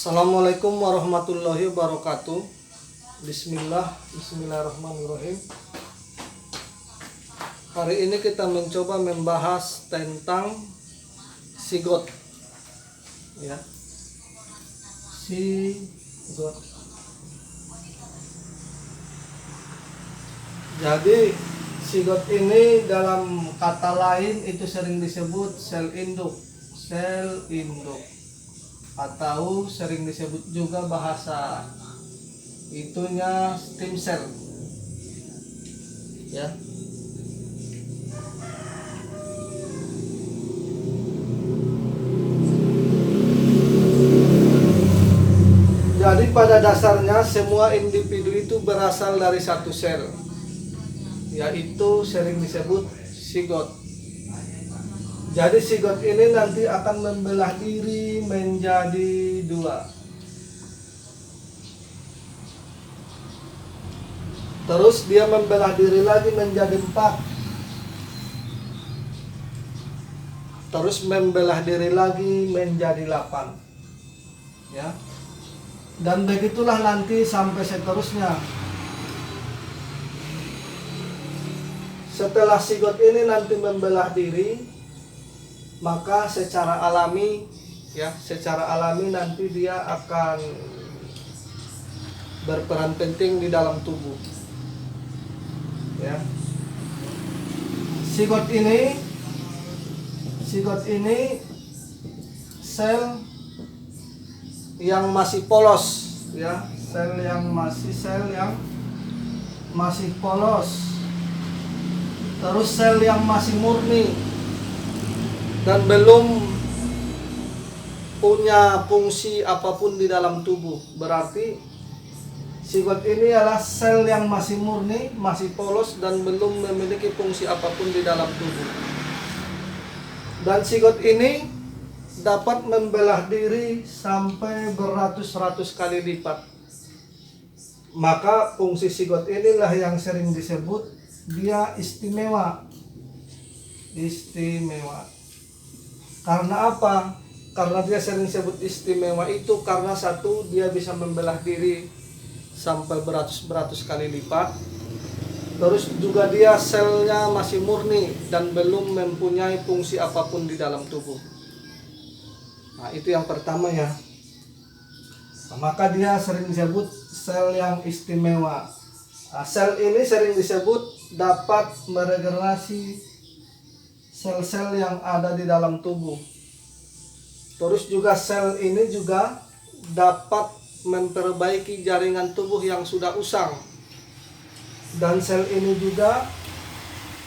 Assalamualaikum warahmatullahi wabarakatuh. Bismillahirrahmanirrahim. Hari ini kita mencoba membahas tentang sigot. Ya. Sigot. Jadi sigot ini dalam kata lain itu sering disebut sel induk. Sel induk. Atau sering disebut juga bahasa itunya stem cell, ya. Jadi pada dasarnya semua individu itu berasal dari satu sel, yaitu sering disebut sigot. Jadi sigot ini nanti akan membelah diri menjadi dua. Terus dia membelah diri lagi menjadi empat. Terus membelah diri lagi menjadi 8. Ya. Dan begitulah nanti sampai seterusnya. Setelah sigot ini nanti membelah diri, maka secara alami nanti dia akan berperan penting di dalam tubuh, ya. Sigot ini sel yang masih polos, ya, sel yang masih polos. Terus sel yang masih murni dan belum punya fungsi apapun di dalam tubuh. Berarti sigot ini adalah sel yang masih murni, masih polos dan belum memiliki fungsi apapun di dalam tubuh. Dan sigot ini dapat membelah diri sampai beratus-ratus kali lipat. Maka fungsi sigot inilah yang sering disebut dia istimewa. Karena apa? Karena dia sering disebut istimewa itu karena satu, dia bisa membelah diri sampai beratus-beratus kali lipat. Terus juga dia selnya masih murni dan belum mempunyai fungsi apapun di dalam tubuh. Nah, itu yang pertama, ya. Nah, maka dia sering disebut sel yang istimewa. Nah, sel ini sering disebut dapat meregenerasi sel-sel yang ada di dalam tubuh. Terus juga sel ini juga dapat memperbaiki jaringan tubuh yang sudah usang. Dan sel ini juga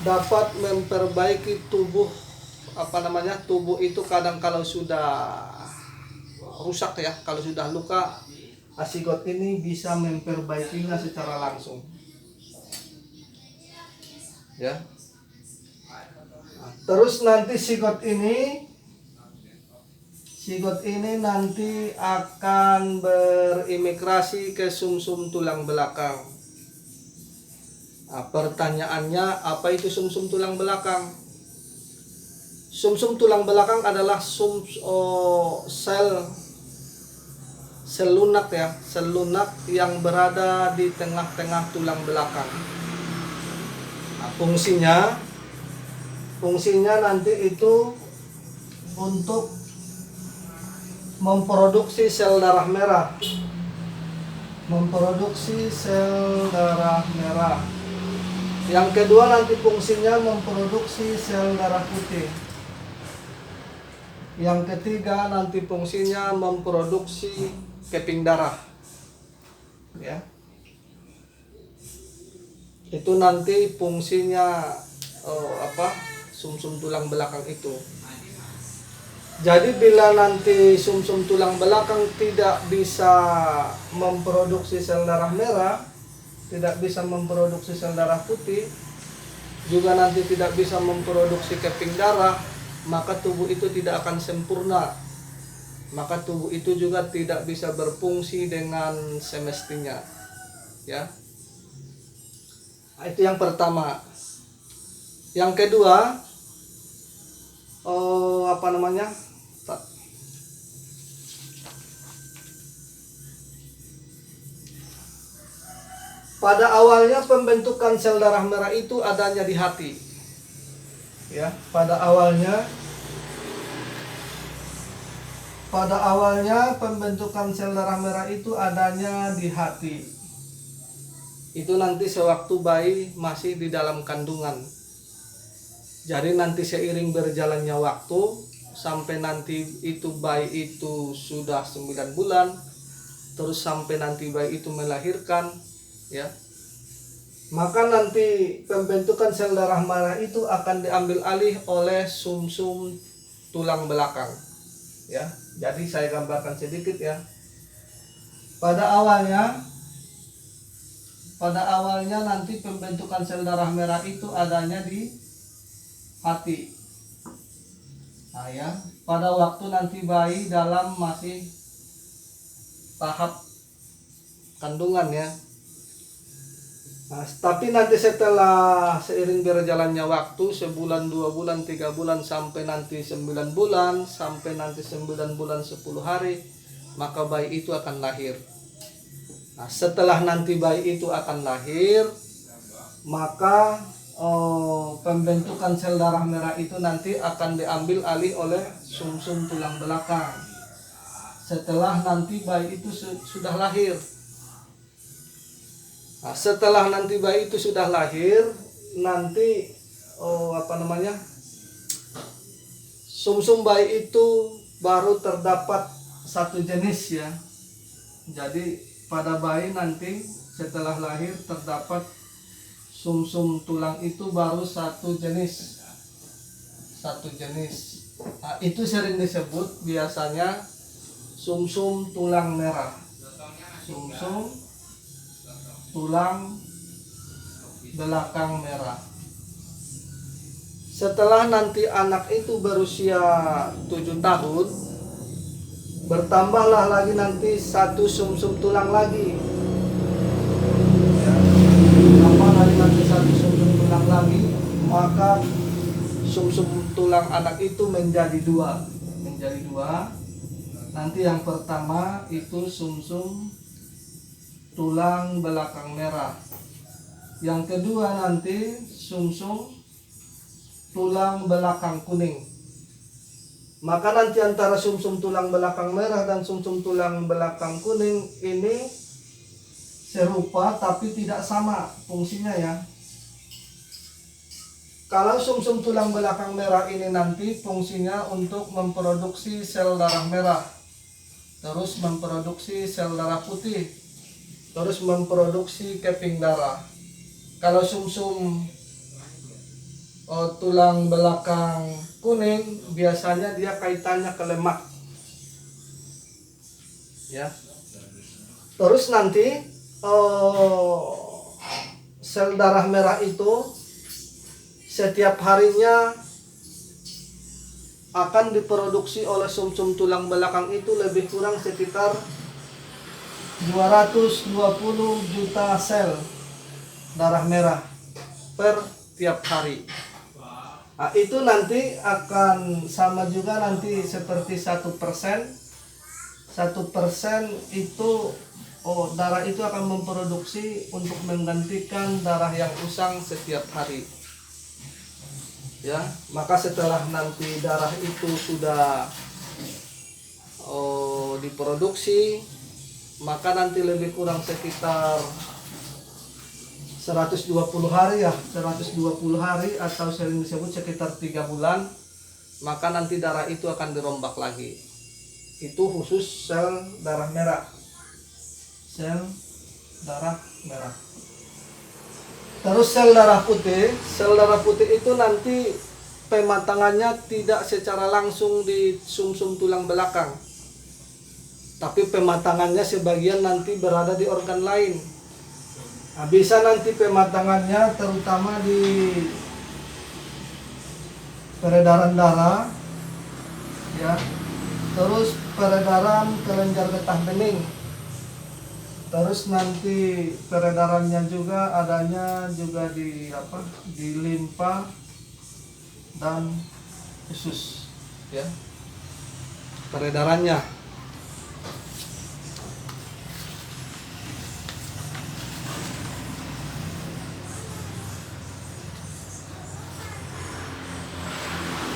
dapat memperbaiki tubuh tubuh itu kadang kalau sudah rusak, ya, kalau sudah luka, sigot ini bisa memperbaikinya secara langsung. Ya. Terus nanti sigot ini nanti akan berimigrasi ke sumsum tulang belakang. Nah, pertanyaannya, apa itu sumsum tulang belakang? Sumsum tulang belakang adalah sel lunak, ya, sel lunak yang berada di tengah-tengah tulang belakang. Nah, fungsinya nanti itu untuk memproduksi sel darah merah. Yang kedua nanti fungsinya memproduksi sel darah putih. Yang ketiga nanti fungsinya memproduksi keping darah. Ya. Itu nanti fungsinya sumsum tulang belakang itu. Jadi bila nanti sumsum tulang belakang tidak bisa memproduksi sel darah merah, tidak bisa memproduksi sel darah putih, juga nanti tidak bisa memproduksi keping darah, maka tubuh itu tidak akan sempurna. Maka tubuh itu juga tidak bisa berfungsi dengan semestinya. Ya. Itu yang pertama. Yang kedua, Pada awalnya pembentukan sel darah merah itu adanya di hati. Ya, pada awalnya pembentukan sel darah merah itu adanya di hati. Itu nanti sewaktu bayi masih di dalam kandungan. Jadi nanti seiring berjalannya waktu sampai nanti itu bayi itu sudah 9 bulan, terus sampai nanti bayi itu melahirkan, ya. Maka nanti pembentukan sel darah merah itu akan diambil alih oleh sumsum tulang belakang. Ya, jadi saya gambarkan sedikit ya. Pada awalnya nanti pembentukan sel darah merah itu adanya di hati. Nah ya, pada waktu nanti bayi dalam masih tahap kandungan ya. Nah, tapi nanti setelah seiring berjalannya waktu, sebulan, 2 bulan, 3 bulan, sampai nanti 9 bulan, sampai nanti 9 bulan 10 hari, maka bayi itu akan lahir. Nah, setelah nanti bayi itu akan lahir, maka pembentukan sel darah merah itu nanti akan diambil alih oleh sumsum tulang belakang. Setelah nanti bayi itu sudah lahir. Nah, setelah nanti bayi itu sudah lahir, nanti sumsum bayi itu baru terdapat satu jenis ya. Jadi pada bayi nanti setelah lahir terdapat sumsum tulang itu baru satu jenis. Nah, itu sering disebut biasanya sumsum tulang merah. Sumsum tulang belakang merah. Setelah nanti anak itu berusia 7 tahun, bertambahlah lagi nanti satu sumsum tulang lagi. Ya, bertambah lagi nanti satu sumsum tulang lagi, maka sumsum tulang anak itu menjadi dua. Nanti yang pertama itu sumsum tulang belakang merah. Yang kedua nanti sumsum tulang belakang kuning. Maka nanti antara sumsum tulang belakang merah dan sumsum tulang belakang kuning ini serupa tapi tidak sama fungsinya ya. Kalau sumsum tulang belakang merah ini nanti fungsinya untuk memproduksi sel darah merah, terus memproduksi sel darah putih, terus memproduksi keping darah. Kalau sumsum tulang belakang kuning biasanya dia kaitannya ke lemak. Ya. Terus nanti sel darah merah itu setiap harinya akan diproduksi oleh sumsum tulang belakang itu lebih kurang sekitar 220 juta sel darah merah per tiap hari. Nah, itu nanti akan sama juga nanti seperti 1%. 1% itu darah itu akan memproduksi untuk menggantikan darah yang usang setiap hari. Ya, maka setelah nanti darah itu sudah diproduksi, maka nanti lebih kurang sekitar 120 hari ya, 120 hari atau sering disebut sekitar 3 bulan, maka nanti darah itu akan dirombak lagi. Itu khusus sel darah merah. Sel darah merah. Terus sel darah putih itu nanti pematangannya tidak secara langsung di sumsum tulang belakang. Tapi pematangannya sebagian nanti berada di organ lain. Nah, bisa nanti pematangannya terutama di peredaran darah, ya, terus peredaran kelenjar getah bening, terus nanti peredarannya juga adanya juga di limfa dan usus, ya, peredarannya.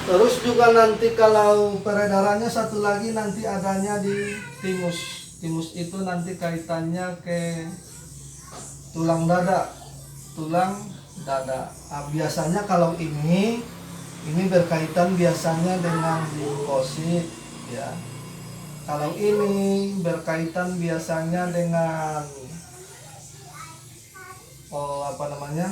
Terus juga nanti kalau peredarannya satu lagi nanti adanya di timus. Timus itu nanti kaitannya ke tulang dada. Tulang dada. Nah, biasanya kalau ini berkaitan biasanya dengan limfosit ya. Kalau ini berkaitan biasanya dengan apa namanya?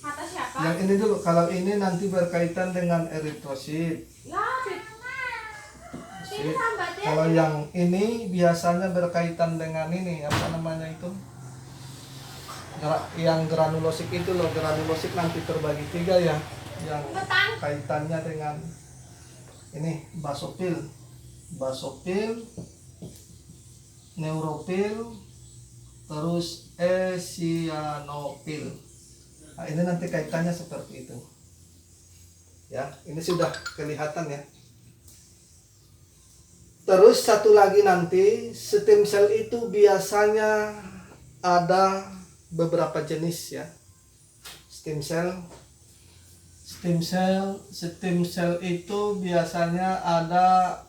Kata siapa? Yang ini dulu. Kalau ini nanti berkaitan dengan eritrosit. Ya, Kalau yang ini biasanya berkaitan dengan ini apa namanya itu? Yang granulosik itu loh, granulosik nanti terbagi 3 ya. Yang kaitannya dengan ini basofil, neurofil, terus eosinofil. Nah, ini nanti kaitannya seperti itu. Ya, ini sudah kelihatan ya. Terus satu lagi nanti stem cell itu biasanya ada beberapa jenis ya. Stem cell itu biasanya ada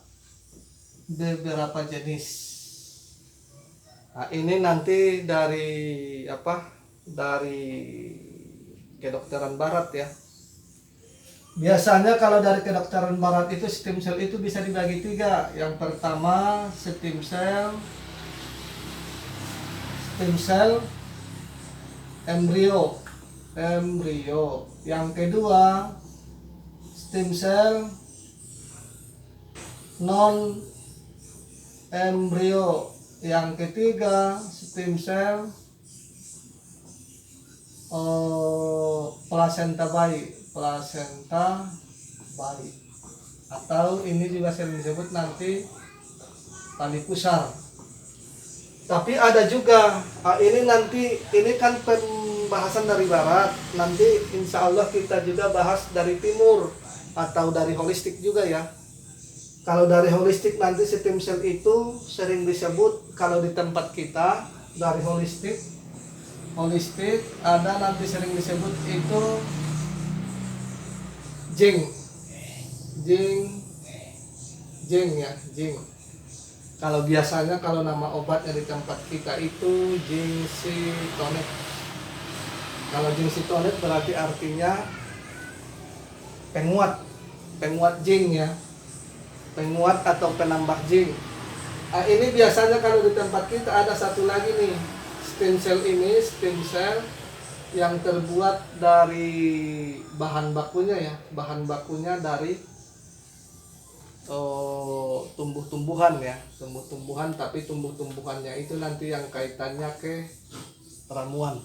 beberapa jenis. Nah, ini nanti dari apa? Dari kedokteran barat ya. Biasanya kalau dari kedokteran barat itu stem cell itu bisa dibagi 3. Yang pertama stem cell embrio. Yang kedua stem cell non embrio. Yang ketiga stem cell plasenta bayi, atau ini juga sering disebut nanti tali pusar. Tapi ada juga ini kan pembahasan dari barat, nanti insya Allah kita juga bahas dari timur atau dari holistik juga ya. Kalau dari holistik nanti stem cell itu sering disebut kalau di tempat kita dari holistik ada nanti sering disebut itu jing ya. Kalau biasanya kalau nama obatnya di tempat kita itu jingsitonet. Kalau jingsitonet berarti artinya penguat jing ya, penguat atau penambah jing. Nah, ini biasanya kalau di tempat kita ada satu lagi nih. Stem cell yang terbuat dari bahan bakunya dari tumbuh-tumbuhan ya, tapi tumbuh-tumbuhannya itu nanti yang kaitannya ke ramuan.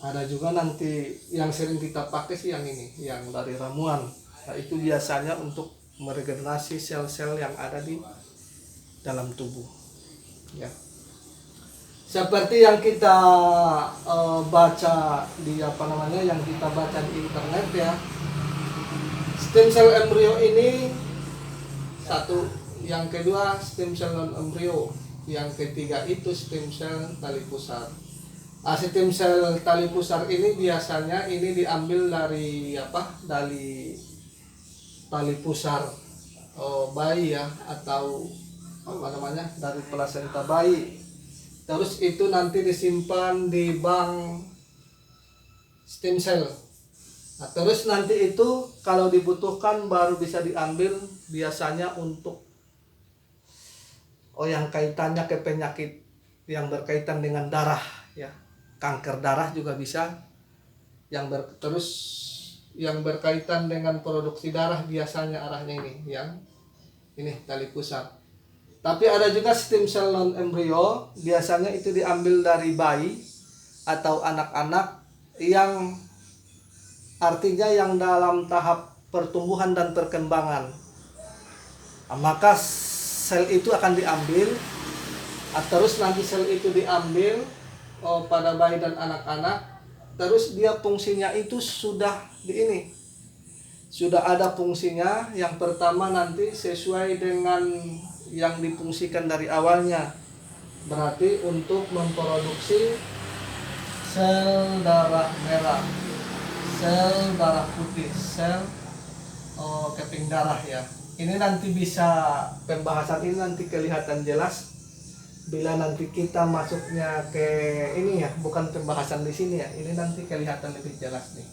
Ada juga nanti yang sering kita pakai sih yang ini, yang dari ramuan. Nah, itu biasanya untuk meregenerasi sel-sel yang ada di dalam tubuh ya. Seperti yang kita baca di yang kita baca di internet ya. Stem cell embrio ini satu, yang kedua stem cell non embrio, yang ketiga itu stem cell tali pusar. Stem cell tali pusar ini biasanya ini diambil dari dari tali pusar bayi ya, atau dari plasenta bayi. Terus itu nanti disimpan di bank stem cell. Nah, terus nanti itu kalau dibutuhkan baru bisa diambil biasanya untuk yang kaitannya ke penyakit yang berkaitan dengan darah ya. Kanker darah juga bisa. Terus yang berkaitan dengan produksi darah biasanya arahnya ini tali pusar. Tapi ada juga stem cell non embrio, biasanya itu diambil dari bayi atau anak-anak yang artinya yang dalam tahap pertumbuhan dan perkembangan. Maka sel itu akan diambil, terus nanti sel itu diambil pada bayi dan anak-anak, terus dia fungsinya itu sudah ada fungsinya. Yang pertama nanti sesuai dengan yang difungsikan dari awalnya, berarti untuk memproduksi sel darah merah, sel darah putih, sel keping darah ya. Ini nanti bisa, pembahasan ini nanti kelihatan jelas bila nanti kita masuknya ke ini ya, bukan pembahasan di sini ya. Ini nanti kelihatan lebih jelas nih.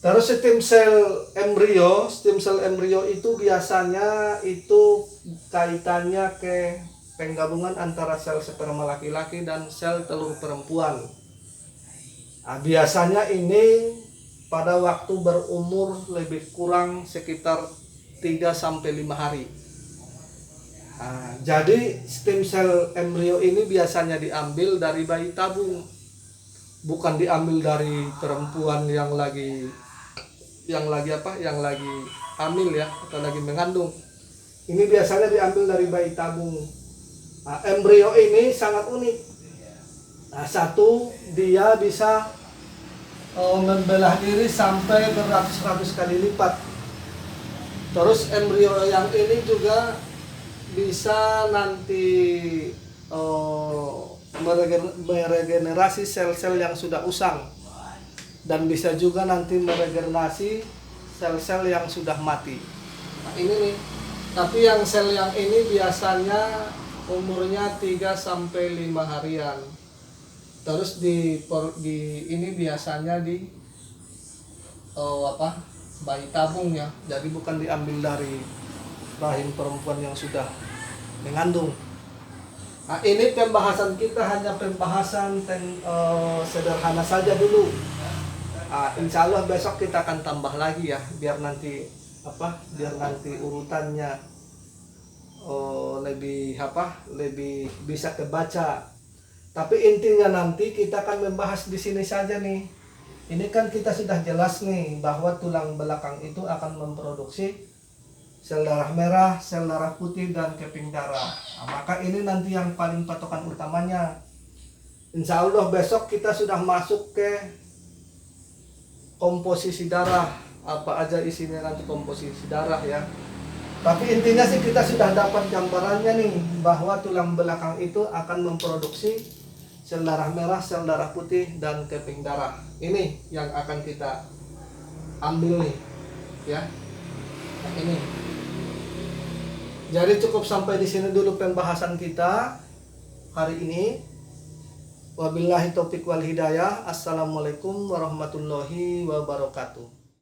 Terus stem sel embrio itu biasanya itu kaitannya ke penggabungan antara sel sperma laki-laki dan sel telur perempuan. Nah, biasanya ini pada waktu berumur lebih kurang sekitar 3-5 hari. Nah, jadi stem sel embrio ini biasanya diambil dari bayi tabung, bukan diambil dari perempuan yang lagi hamil ya, atau lagi mengandung. Ini biasanya diambil dari bayi tabung. Nah, embrio ini sangat unik. Nah, satu, dia bisa membelah diri sampai beratus-ratus kali lipat. Terus embrio yang ini juga bisa nanti meregenerasi sel-sel yang sudah usang, dan bisa juga nanti meregenerasi sel-sel yang sudah mati. Nah, ini nih. Tapi yang sel yang ini biasanya umurnya 3-5 harian. Terus di ini biasanya di bayi tabung ya. Jadi bukan diambil dari rahim perempuan yang sudah mengandung. Nah, ini pembahasan kita hanya pembahasan sederhana saja dulu. Insya Allah besok kita akan tambah lagi ya, biar nanti urutannya lebih bisa kebaca. Tapi intinya nanti kita akan membahas di sini saja nih. Ini kan kita sudah jelas nih bahwa tulang belakang itu akan memproduksi sel darah merah, sel darah putih, dan keping darah. Nah, maka ini nanti yang paling patokan utamanya. Insya Allah besok kita sudah masuk ke komposisi darah, apa aja isinya nanti komposisi darah ya. Tapi intinya sih kita sudah dapat gambarannya nih, bahwa tulang belakang itu akan memproduksi sel darah merah, sel darah putih, dan keping darah. Ini yang akan kita ambil nih ya. Nah, ini. Jadi cukup sampai di sini dulu pembahasan kita hari ini. Wabillahi taufiq wal hidayah. Assalamualaikum warahmatullahi wabarakatuh.